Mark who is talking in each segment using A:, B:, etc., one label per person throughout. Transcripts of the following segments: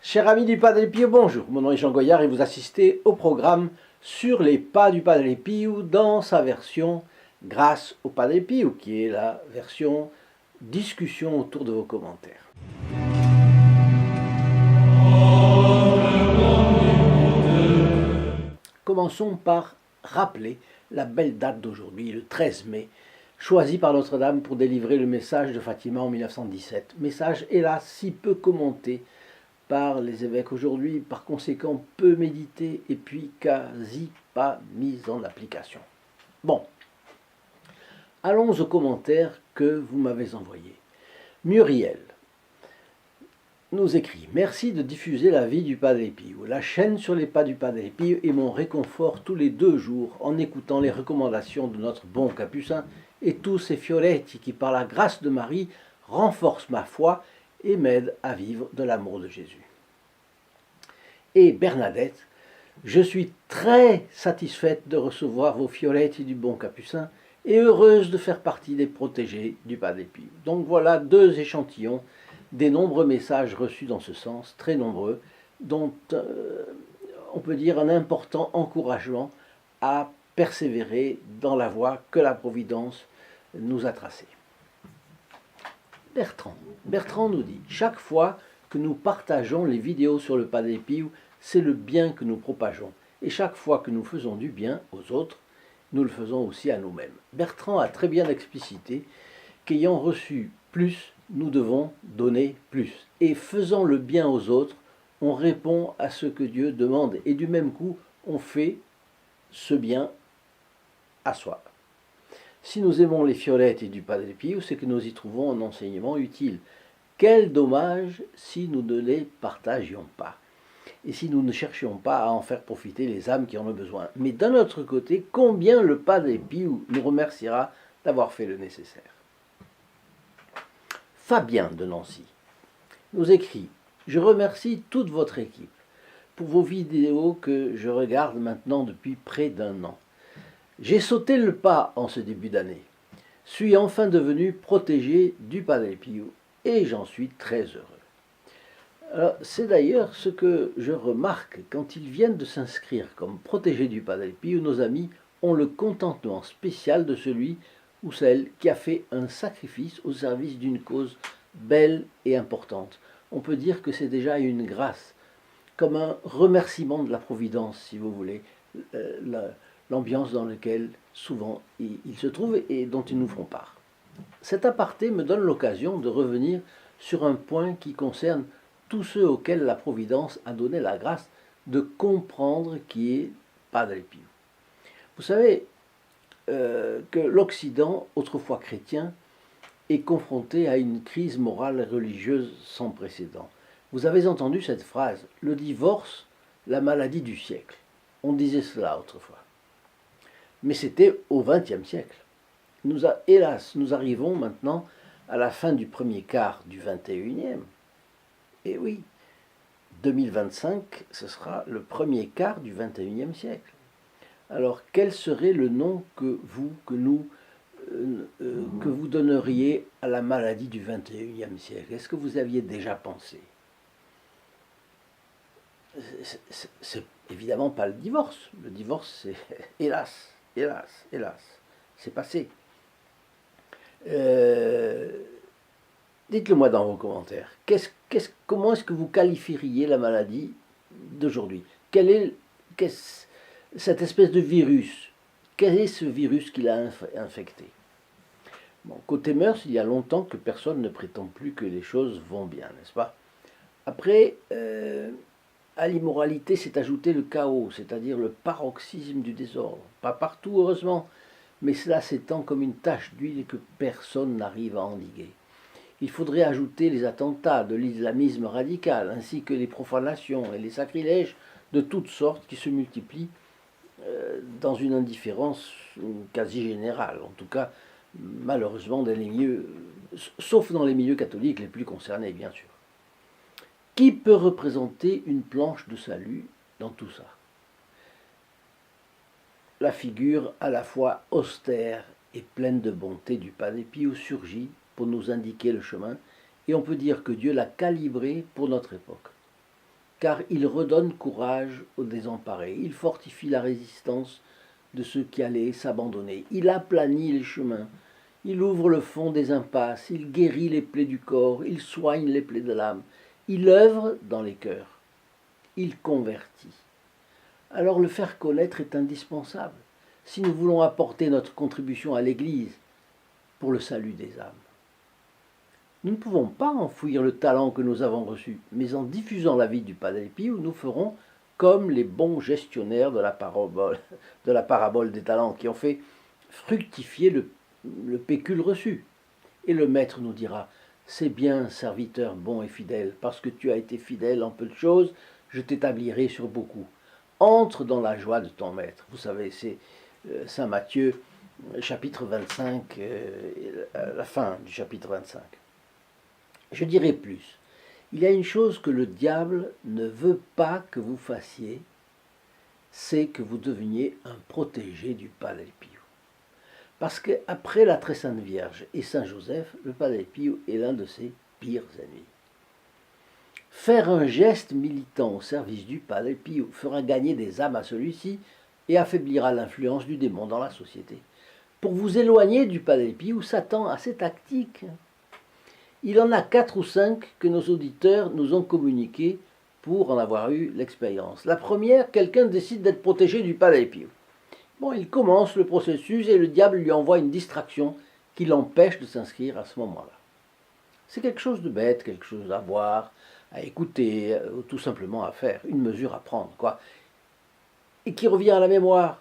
A: Chers amis du Padre Pio, bonjour, mon nom est Jean Goyard et vous assistez au programme sur les pas du Padre Pio dans sa version grâce au Padre Pio, qui est la version discussion autour de vos commentaires. Commençons par rappeler la belle date d'aujourd'hui, le 13 mai, choisi par Notre-Dame pour délivrer le message de Fatima en 1917. Message, hélas, si peu commenté par les évêques aujourd'hui, par conséquent peu médité et puis quasi pas mis en application. Bon, allons aux commentaires que vous m'avez envoyés. Muriel nous écrit « Merci de diffuser la vie du Padre Pio. La chaîne sur les pas du Padre Pio est mon réconfort tous les 2 jours en écoutant les recommandations de notre bon capucin et tous ces fioretti qui, par la grâce de Marie, renforcent ma foi et m'aident à vivre de l'amour de Jésus. » Et Bernadette, je suis très satisfaite de recevoir vos fioretti du bon capucin et heureuse de faire partie des protégés du Padre Pio. Donc voilà 2 échantillons des nombreux messages reçus dans ce sens, très nombreux, dont on peut dire un important encouragement à persévérer dans la voie que la Providence nous a tracée. Bertrand nous dit « Chaque fois que nous partageons les vidéos sur le Padre Pio, c'est le bien que nous propageons. Et chaque fois que nous faisons du bien aux autres, nous le faisons aussi à nous-mêmes. » Bertrand a très bien explicité qu'ayant reçu plus, nous devons donner plus. Et faisant le bien aux autres, on répond à ce que Dieu demande. Et du même coup, on fait ce bien à soi. Si nous aimons les fioretti du Padre Pio, c'est que nous y trouvons un enseignement utile. Quel dommage si nous ne les partagions pas. Et si nous ne cherchions pas à en faire profiter les âmes qui en ont besoin. Mais d'un autre côté, combien le Padre Pio nous remerciera d'avoir fait le nécessaire. Fabien de Nancy nous écrit « Je remercie toute votre équipe pour vos vidéos que je regarde maintenant depuis près d'1 an. J'ai sauté le pas en ce début d'année. Suis enfin devenu protégé du Padre Pio et j'en suis très heureux. » C'est d'ailleurs ce que je remarque quand ils viennent de s'inscrire comme protégés du Padre Pio. Nos amis ont le contentement spécial de celui ou celle qui a fait un sacrifice au service d'une cause belle et importante. On peut dire que c'est déjà une grâce, comme un remerciement de la Providence, si vous voulez, l'ambiance dans laquelle souvent ils se trouvent et dont ils nous font part. Cet aparté me donne l'occasion de revenir sur un point qui concerne tous ceux auxquels la Providence a donné la grâce de comprendre qui est Padre Pio. Vous savez que l'Occident, autrefois chrétien, est confronté à une crise morale et religieuse sans précédent. Vous avez entendu cette phrase, le divorce, la maladie du siècle. On disait cela autrefois. Mais c'était au XXe siècle. Hélas, nous arrivons maintenant à la fin du premier quart du XXIe. Et oui, 2025, ce sera le premier quart du XXIe siècle. Alors, quel serait le nom que vous donneriez à la maladie du XXIe siècle? Est-ce que vous aviez déjà pensé? C'est évidemment pas le divorce. Le divorce, c'est hélas, c'est passé. Dites-le moi dans vos commentaires. Comment est-ce que vous qualifieriez la maladie d'aujourd'hui? Quelle est cette espèce de virus? Quel est ce virus qui l'a infecté? Bon, côté mœurs, il y a longtemps que personne ne prétend plus que les choses vont bien, n'est-ce pas? Après, à l'immoralité s'est ajouté le chaos, c'est-à-dire le paroxysme du désordre. Pas partout, heureusement, mais cela s'étend comme une tache d'huile que personne n'arrive à endiguer. Il faudrait ajouter les attentats de l'islamisme radical, ainsi que les profanations et les sacrilèges de toutes sortes qui se multiplient dans une indifférence quasi générale, en tout cas malheureusement dans les milieux, sauf dans les milieux catholiques les plus concernés bien sûr. Qui peut représenter une planche de salut dans tout ça? La figure à la fois austère et pleine de bonté du Padre Pio surgit pour nous indiquer le chemin, et on peut dire que Dieu l'a calibré pour notre époque. Car il redonne courage aux désemparés, il fortifie la résistance de ceux qui allaient s'abandonner, il aplanit les chemins, il ouvre le fond des impasses, il guérit les plaies du corps, il soigne les plaies de l'âme, il œuvre dans les cœurs, il convertit. Alors le faire connaître est indispensable si nous voulons apporter notre contribution à l'Église pour le salut des âmes. Nous ne pouvons pas enfouir le talent que nous avons reçu, mais en diffusant la vie du Padre Pio, nous ferons comme les bons gestionnaires de la parabole des talents qui ont fait fructifier le pécule reçu. Et le maître nous dira, c'est bien, serviteur bon et fidèle, parce que tu as été fidèle en peu de choses, je t'établirai sur beaucoup. Entre dans la joie de ton maître. Vous savez, c'est Saint Matthieu, chapitre 25, la fin du chapitre 25. Je dirais plus. Il y a une chose que le diable ne veut pas que vous fassiez, c'est que vous deveniez un protégé du Padre Pio. Parce qu'après la Très Sainte Vierge et Saint Joseph, le Padre Pio est l'un de ses pires ennemis. Faire un geste militant au service du Padre Pio fera gagner des âmes à celui-ci et affaiblira l'influence du démon dans la société. Pour vous éloigner du Padre Pio, Satan a ses tactiques. Il en a 4 ou 5 que nos auditeurs nous ont communiquées pour en avoir eu l'expérience. La première, quelqu'un décide d'être protégé du Padre Pio. Bon, il commence le processus et le diable lui envoie une distraction qui l'empêche de s'inscrire à ce moment-là. C'est quelque chose de bête, quelque chose à voir, à écouter, ou tout simplement à faire, une mesure à prendre, quoi. Et qui revient à la mémoire.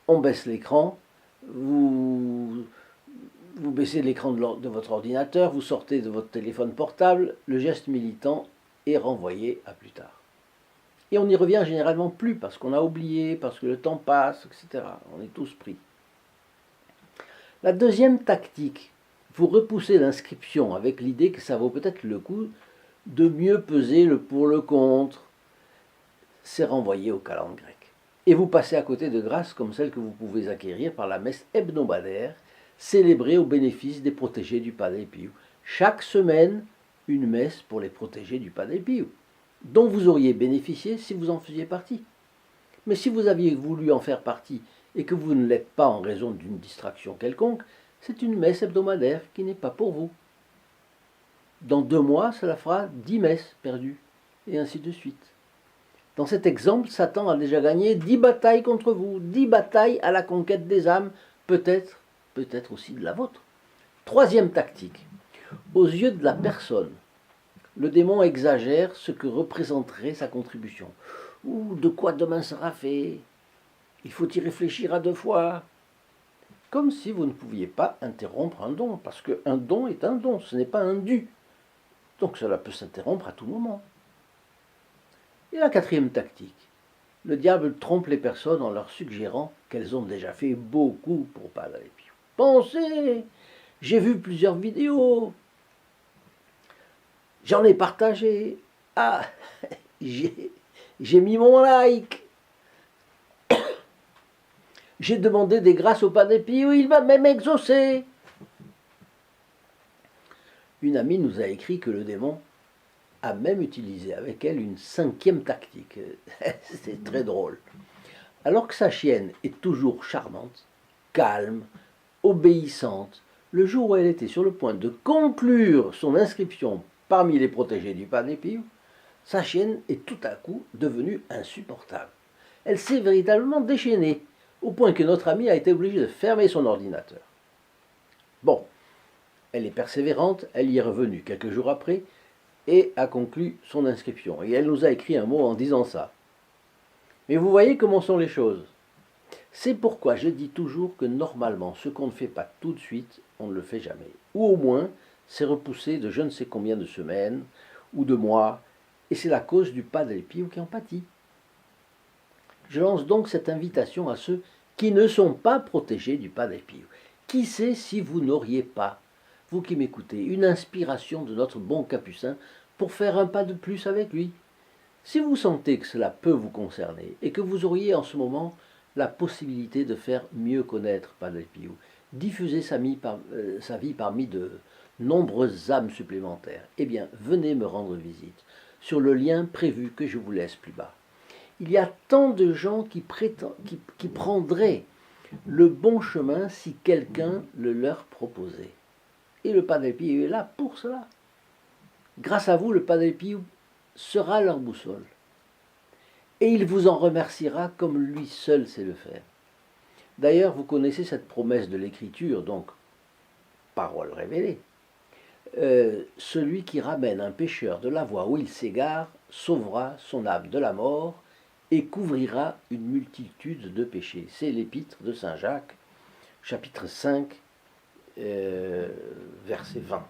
A: On baisse l'écran, vous baissez l'écran de votre ordinateur, vous sortez de votre téléphone portable, le geste militant est renvoyé à plus tard. Et on n'y revient généralement plus parce qu'on a oublié, parce que le temps passe, etc. On est tous pris. La deuxième tactique, vous repoussez l'inscription avec l'idée que ça vaut peut-être le coup de mieux peser le pour le contre. C'est renvoyé au calendrier grec. Et vous passez à côté de grâces comme celles que vous pouvez acquérir par la messe hebdomadaire, célébrée au bénéfice des protégés du Padre Pio. Chaque semaine, une messe pour les protégés du Padre Pio, dont vous auriez bénéficié si vous en faisiez partie. Mais si vous aviez voulu en faire partie et que vous ne l'êtes pas en raison d'une distraction quelconque, c'est une messe hebdomadaire qui n'est pas pour vous. Dans 2 mois, cela fera 10 messes perdues, et ainsi de suite. Dans cet exemple, Satan a déjà gagné 10 batailles contre vous, 10 batailles à la conquête des âmes, peut-être aussi de la vôtre. Troisième tactique, aux yeux de la personne, le démon exagère ce que représenterait sa contribution. Ou de quoi demain sera fait. Il faut y réfléchir à 2 fois. Comme si vous ne pouviez pas interrompre un don, parce qu'un don est un don, ce n'est pas un dû. Donc cela peut s'interrompre à tout moment. Et la 4e tactique, le diable trompe les personnes en leur suggérant qu'elles ont déjà fait beaucoup pour Padre Pio. Pensez, j'ai vu plusieurs vidéos, j'en ai partagé, j'ai mis mon like, j'ai demandé des grâces au Padre Pio, il m'a même exaucé. Une amie nous a écrit que le démon a même utilisé avec elle une 5e tactique. C'est très drôle. Alors que sa chienne est toujours charmante, calme, obéissante, le jour où elle était sur le point de conclure son inscription parmi les protégés du Padre Pio, sa chienne est tout à coup devenue insupportable. Elle s'est véritablement déchaînée, au point que notre amie a été obligée de fermer son ordinateur. Bon, elle est persévérante, elle y est revenue quelques jours après, et a conclu son inscription. Et elle nous a écrit un mot en disant ça. Mais vous voyez comment sont les choses. C'est pourquoi je dis toujours que normalement, ce qu'on ne fait pas tout de suite, on ne le fait jamais. Ou au moins, c'est repoussé de je ne sais combien de semaines ou de mois, et c'est la cause du Padre Pio qui en pâtit. Je lance donc cette invitation à ceux qui ne sont pas protégés du Padre Pio. Qui sait si vous n'auriez pas, vous qui m'écoutez, une inspiration de notre bon Capucin pour faire un pas de plus avec lui. Si vous sentez que cela peut vous concerner et que vous auriez en ce moment la possibilité de faire mieux connaître Padre Pio, diffuser sa vie parmi de nombreuses âmes supplémentaires, eh bien, venez me rendre visite sur le lien prévu que je vous laisse plus bas. Il y a tant de gens qui prendraient le bon chemin si quelqu'un le leur proposait. Et le Padre Pio est là pour cela. Grâce à vous, le Padre Pio sera leur boussole. Et il vous en remerciera comme lui seul sait le faire. D'ailleurs, vous connaissez cette promesse de l'Écriture, donc parole révélée. Celui qui ramène un pécheur de la voie où il s'égare sauvera son âme de la mort et couvrira une multitude de péchés. C'est l'épître de Saint Jacques, chapitre 5, verset 20.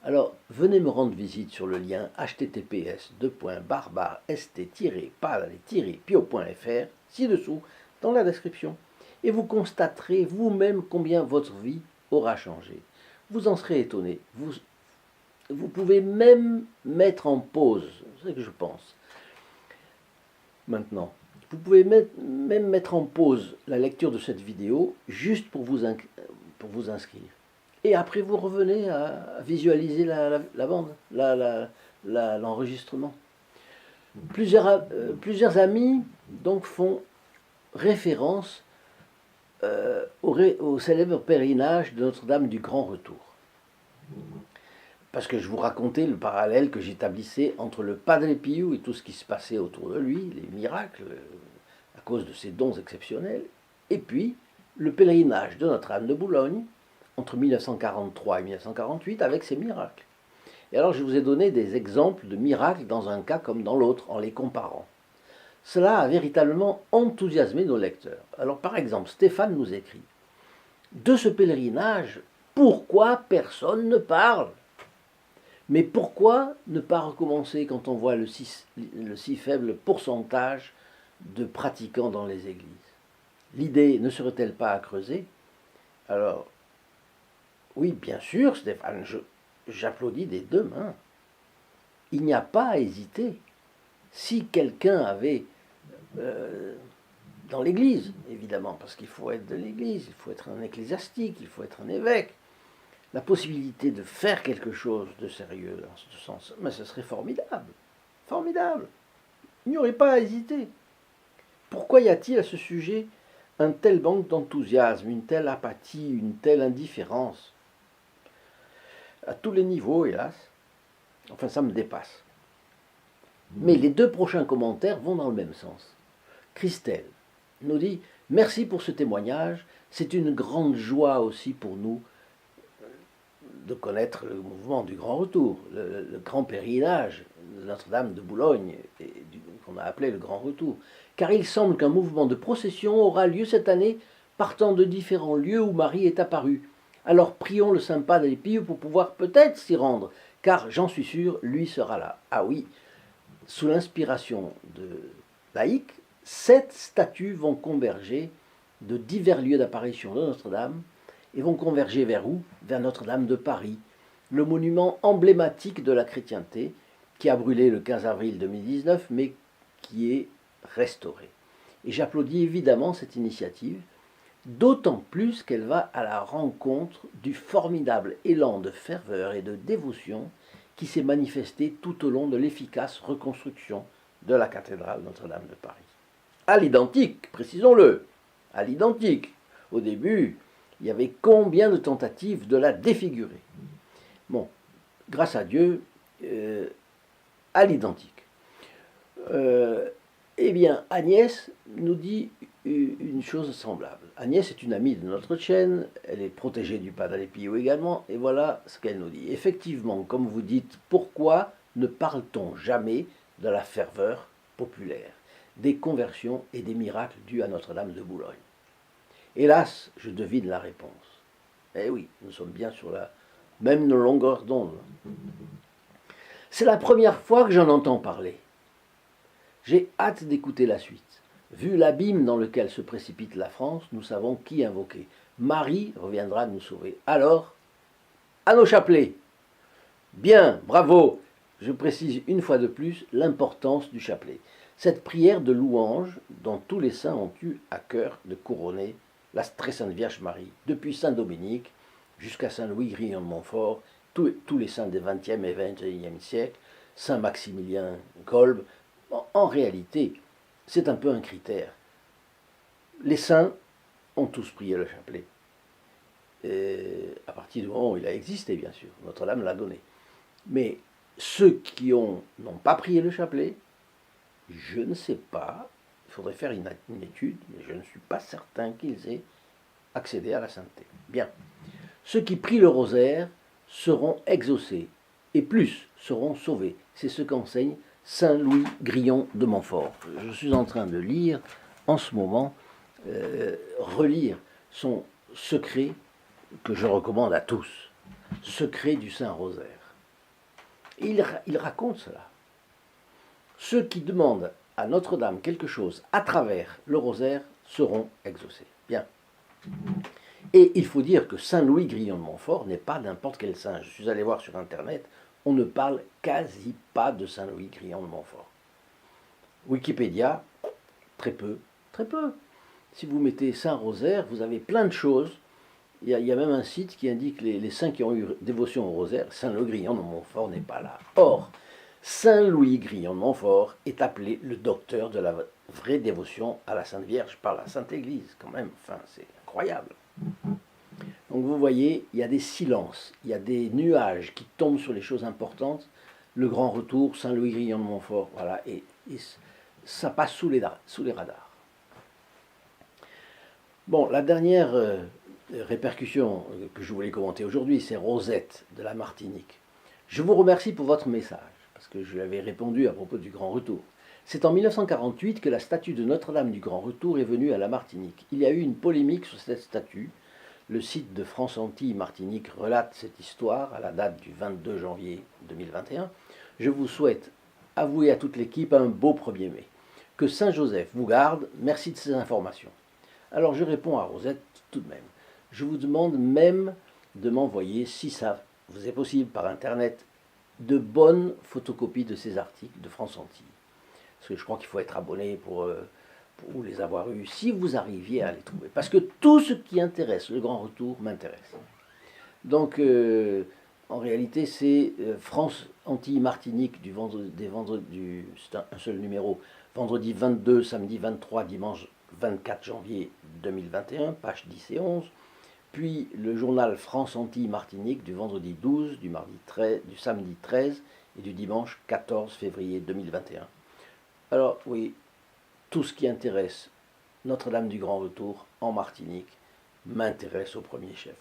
A: Alors, venez me rendre visite sur le lien https://st-padre-pio.fr ci-dessous dans la description et vous constaterez vous-même combien votre vie aura changé. Vous en serez étonné. Vous pouvez même mettre en pause, c'est ce que je pense. Maintenant, vous pouvez même mettre en pause la lecture de cette vidéo juste pour vous inscrire. Et après, vous revenez à visualiser la bande, l'enregistrement. Plusieurs amis donc font référence au célèbre pèlerinage de Notre-Dame du Grand Retour. Parce que je vous racontais le parallèle que j'établissais entre le Padre Pio et tout ce qui se passait autour de lui, les miracles, à cause de ses dons exceptionnels, et puis le pèlerinage de Notre-Dame de Boulogne, entre 1943 et 1948, avec ses miracles. Et alors je vous ai donné des exemples de miracles dans un cas comme dans l'autre, en les comparant. Cela a véritablement enthousiasmé nos lecteurs. Alors par exemple, Stéphane nous écrit « De ce pèlerinage, pourquoi personne ne parle ? Mais pourquoi ne pas recommencer quand on voit le si faible pourcentage de pratiquants dans les églises ? L'idée ne serait-elle pas à creuser ? » Alors, oui, bien sûr, Stéphane, j'applaudis des deux mains. Il n'y a pas à hésiter. Si quelqu'un avait, dans l'Église, évidemment, parce qu'il faut être de l'Église, il faut être un ecclésiastique, il faut être un évêque, la possibilité de faire quelque chose de sérieux dans ce sens, mais ce serait formidable. Formidable. Il n'y aurait pas à hésiter. Pourquoi y a-t-il à ce sujet un tel manque d'enthousiasme, une telle apathie, une telle indifférence ? À tous les niveaux, hélas. Enfin, ça me dépasse. Mais les deux prochains commentaires vont dans le même sens. Christelle nous dit « Merci pour ce témoignage. C'est une grande joie aussi pour nous de connaître le mouvement du Grand Retour, le grand pèlerinage de Notre-Dame de Boulogne, qu'on a appelé le Grand Retour. Car il semble qu'un mouvement de procession aura lieu cette année partant de différents lieux où Marie est apparue. Alors prions le Saint Padre Pio pour pouvoir peut-être s'y rendre, car j'en suis sûr, lui sera là. Ah oui, sous l'inspiration de laïque, 7 statues vont converger de divers lieux d'apparition de Notre-Dame et vont converger vers où ? Vers Notre-Dame de Paris, le monument emblématique de la chrétienté qui a brûlé le 15 avril 2019, mais qui est restauré. Et j'applaudis évidemment cette initiative, d'autant plus qu'elle va à la rencontre du formidable élan de ferveur et de dévotion qui s'est manifesté tout au long de l'efficace reconstruction de la cathédrale Notre-Dame de Paris. À l'identique, précisons-le, à l'identique. Au début, il y avait combien de tentatives de la défigurer. Bon, grâce à Dieu, à l'identique. Eh bien, Agnès nous dit une chose semblable. Agnès est une amie de notre chaîne, elle est protégée du Padre Pio également, et voilà ce qu'elle nous dit. Effectivement, comme vous dites, pourquoi ne parle-t-on jamais de la ferveur populaire, des conversions et des miracles dus à Notre-Dame de Boulogne? Hélas, je devine la réponse. Eh oui, nous sommes bien sur la même longueur d'onde. C'est la première fois que j'en entends parler. J'ai hâte d'écouter la suite. Vu l'abîme dans lequel se précipite la France, nous savons qui invoquer. Marie reviendra nous sauver. Alors, à nos chapelets. Bien, bravo. Je précise une fois de plus l'importance du chapelet. Cette prière de louange dont tous les saints ont eu à cœur de couronner la très sainte Vierge Marie, depuis Saint Dominique jusqu'à Saint Louis Grillon de Montfort, tous les saints des 20e et 21e siècles, Saint Maximilien Kolbe. En réalité, c'est un peu un critère. Les saints ont tous prié le chapelet. Et à partir du moment où il a existé, bien sûr, Notre-Dame l'a donné. Mais ceux qui n'ont pas prié le chapelet, je ne sais pas, il faudrait faire une étude, mais je ne suis pas certain qu'ils aient accédé à la sainteté. Bien. Ceux qui prient le rosaire seront exaucés, et plus seront sauvés. C'est ce qu'enseigne Saint Louis Grillon de Montfort. Je suis en train de lire, en ce moment, relire son secret que je recommande à tous, secret du Saint-Rosaire. Il raconte cela. Ceux qui demandent à Notre-Dame quelque chose à travers le rosaire seront exaucés. Bien. Et il faut dire que Saint Louis Grillon de Montfort n'est pas n'importe quel saint. Je suis allé voir sur Internet, on ne parle quasi pas de Saint Louis Grillon de Montfort. Wikipédia, très peu, très peu. Si vous mettez Saint-Rosaire, vous avez plein de choses. Il y a même un site qui indique les saints qui ont eu dévotion au rosaire. Saint Louis Grillon de Montfort n'est pas là. Or, Saint Louis Grillon de Montfort est appelé le docteur de la vraie dévotion à la Sainte Vierge par la Sainte Église, quand même. Enfin, c'est incroyable. Donc vous voyez, il y a des silences, il y a des nuages qui tombent sur les choses importantes. Le grand retour, Saint Louis Grillon de Montfort, voilà, et ça passe sous les radars. Bon, la dernière répercussion que je voulais commenter aujourd'hui, c'est Rosette de la Martinique. Je vous remercie pour votre message, parce que je lui avais répondu à propos du Grand Retour. C'est en 1948 que la statue de Notre-Dame du Grand Retour est venue à la Martinique. Il y a eu une polémique sur cette statue. Le site de France Antilles Martinique relate cette histoire à la date du 22 janvier 2021. Je vous souhaite, à vous et à toute l'équipe, un beau 1er mai. Que Saint Joseph vous garde. Merci de ces informations. Alors je réponds à Rosette tout de même. Je vous demande même de m'envoyer, si ça vous est possible par Internet, de bonnes photocopies de ces articles de France Antilles. Parce que je crois qu'il faut être abonné pour les avoir eus, si vous arriviez à les trouver. Parce que tout ce qui intéresse le Grand Retour m'intéresse. Donc, en réalité, c'est France Antilles Martinique c'est un seul numéro, vendredi 22, samedi 23, dimanche 24 janvier 2021, pages 10 et 11. Puis le journal France Antilles Martinique du vendredi 12, du samedi 13 et du dimanche 14 février 2021. Alors oui, tout ce qui intéresse Notre-Dame du Grand Retour en Martinique m'intéresse au premier chef.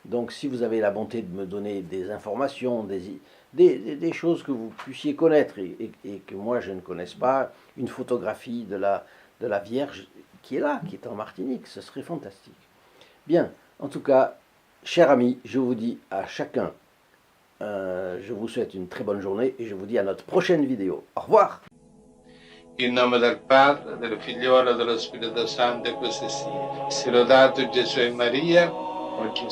A: Donc si vous avez la bonté de me donner des informations, des choses que vous puissiez connaître et que moi je ne connaisse pas, une photographie de la Vierge qui est là, qui est en Martinique, ce serait fantastique. Bien, en tout cas, chers amis, je vous dis à chacun, je vous souhaite une très bonne journée et je vous dis à notre prochaine vidéo. Au revoir!
B: In nome del Padre, del Figliolo e dello Spirito Santo, e così sia. Sia lodato Gesù e Maria, oggi